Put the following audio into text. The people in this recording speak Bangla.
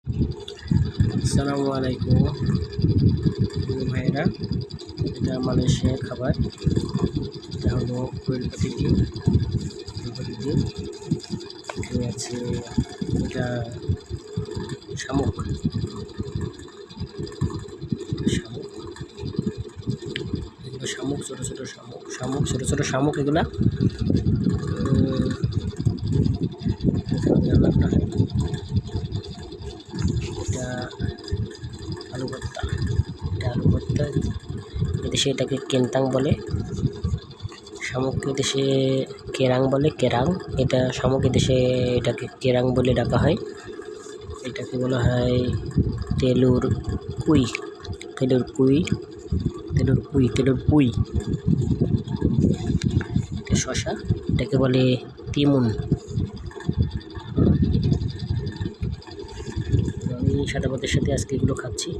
আসসালামু আলাইকুম ভাইয়েরা, এটা মালয়েশিয়ার খাবার। এটা হলো কোয়েল পাখিটি, এখানে আছে এটা শামুক। শামুক এগুলো শামুক, ছোটো ছোটো শামুক ছোটো ছোটো শামুক এগুলা। রান্নাটা হয় এটা আলু ভর্তা। এদেশে এটাকে কেন্তাং বলে, শামুক এদেশে কেরাং বলে। এটা শামুক এদেশে এটাকে কেরাং বলে ডাকা হয়। এটাকে বলা হয় তেলুর পুই। এটা শশা, এটাকে বলে তিমুন। আমি সাদাবাদের সাথে আজকে এগুলো খাচ্ছি।